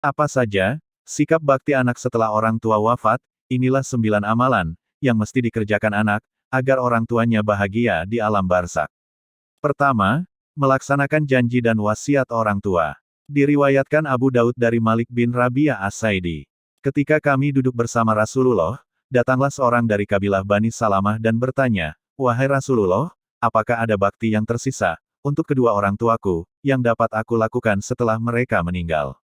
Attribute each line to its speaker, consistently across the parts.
Speaker 1: Apa saja, sikap bakti anak setelah orang tua wafat, inilah 9 amalan, yang mesti dikerjakan anak, agar orang tuanya bahagia di alam barzakh. Pertama, melaksanakan janji dan wasiat orang tua. Diriwayatkan Abu Daud dari Malik bin Rabi'ah As-Saidi. Ketika kami duduk bersama Rasulullah, datanglah seorang dari kabilah Bani Salamah dan bertanya, "Wahai Rasulullah, apakah ada bakti yang tersisa, untuk kedua orang tuaku, yang dapat aku lakukan setelah mereka meninggal?"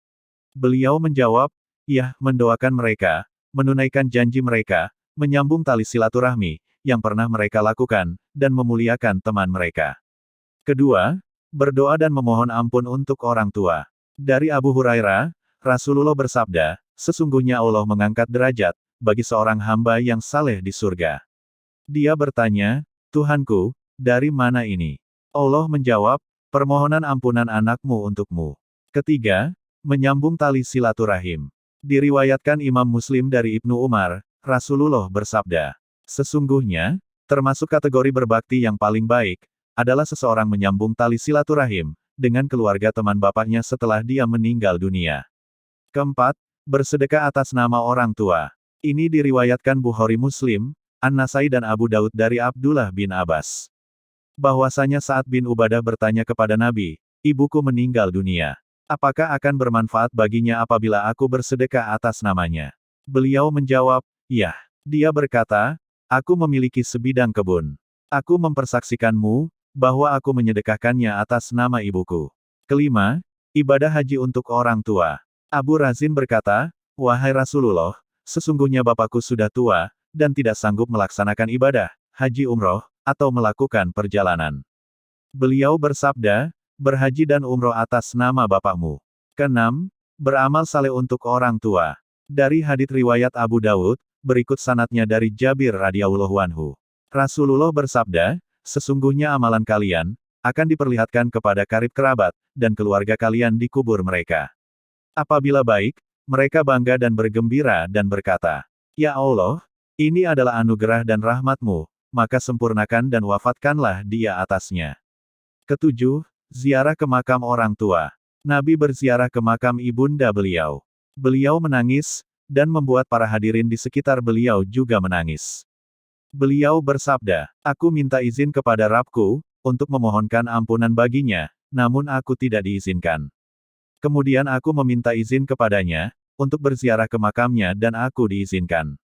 Speaker 1: Beliau menjawab, "Ya, mendoakan mereka, menunaikan janji mereka, menyambung tali silaturahmi, yang pernah mereka lakukan, dan memuliakan teman mereka. Kedua, berdoa dan memohon ampun untuk orang tua." Dari Abu Hurairah, Rasulullah bersabda, "Sesungguhnya Allah mengangkat derajat, bagi seorang hamba yang saleh di surga." Dia bertanya, "Tuhanku, dari mana ini?" Allah menjawab, "Permohonan ampunan anakmu untukmu." Ketiga, menyambung tali silaturahim. Diriwayatkan Imam Muslim dari Ibnu Umar, Rasulullah bersabda, "Sesungguhnya, termasuk kategori berbakti yang paling baik, adalah seseorang menyambung tali silaturahim, dengan keluarga teman bapaknya setelah dia meninggal dunia." Keempat, bersedekah atas nama orang tua. Ini diriwayatkan Bukhari Muslim, An-Nasai dan Abu Daud dari Abdullah bin Abbas. Bahwasanya Sa'ad bin Ubadah bertanya kepada Nabi, "Ibuku meninggal dunia. Apakah akan bermanfaat baginya apabila aku bersedekah atas namanya?" Beliau menjawab, "Ya." Dia berkata, "Aku memiliki sebidang kebun. Aku mempersaksikanmu, bahwa aku menyedekahkannya atas nama ibuku." Kelima, ibadah haji untuk orang tua. Abu Razin berkata, "Wahai Rasulullah, sesungguhnya bapakku sudah tua, dan tidak sanggup melaksanakan ibadah, haji umroh, atau melakukan perjalanan." Beliau bersabda, "Berhaji dan umroh atas nama bapakmu." Keenam, beramal saleh untuk orang tua. Dari hadits riwayat Abu Daud, berikut sanadnya dari Jabir radhiyallahu anhu. Rasulullah bersabda, "Sesungguhnya amalan kalian, akan diperlihatkan kepada karib kerabat, dan keluarga kalian di kubur mereka. Apabila baik, mereka bangga dan bergembira dan berkata, 'Ya Allah, ini adalah anugerah dan rahmat-Mu, maka sempurnakan dan wafatkanlah dia atasnya.'" Ketujuh, ziarah ke makam orang tua. Nabi berziarah ke makam ibunda beliau. Beliau menangis, dan membuat para hadirin di sekitar beliau juga menangis. Beliau bersabda, "Aku minta izin kepada Rabbku, untuk memohonkan ampunan baginya, namun aku tidak diizinkan. Kemudian aku meminta izin kepadanya, untuk berziarah ke makamnya dan aku diizinkan.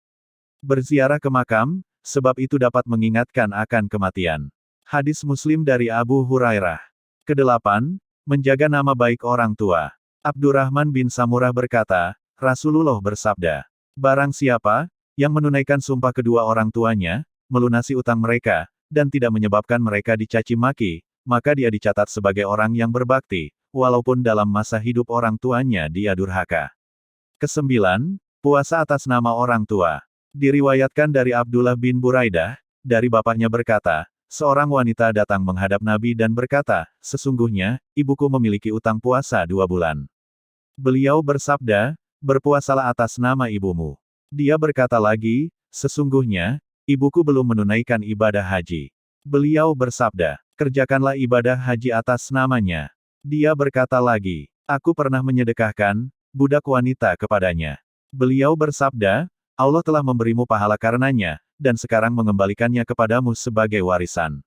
Speaker 1: Berziarah ke makam, sebab itu dapat mengingatkan akan kematian." Hadis Muslim dari Abu Hurairah. Kedelapan, menjaga nama baik orang tua. Abdurrahman bin Samurah berkata, Rasulullah bersabda, "Barang siapa yang menunaikan sumpah kedua orang tuanya, melunasi utang mereka, dan tidak menyebabkan mereka dicaci maki, maka dia dicatat sebagai orang yang berbakti, walaupun dalam masa hidup orang tuanya dia durhaka." Kesembilan, puasa atas nama orang tua. Diriwayatkan dari Abdullah bin Buraidah, dari bapaknya berkata, seorang wanita datang menghadap Nabi dan berkata, "Sesungguhnya, ibuku memiliki utang puasa 2 bulan." Beliau bersabda, "Berpuasalah atas nama ibumu." Dia berkata lagi, "Sesungguhnya, ibuku belum menunaikan ibadah haji." Beliau bersabda, "Kerjakanlah ibadah haji atas namanya." Dia berkata lagi, "Aku pernah menyedekahkan budak wanita kepadanya." Beliau bersabda, "Allah telah memberimu pahala karenanya, dan sekarang mengembalikannya kepadamu sebagai warisan."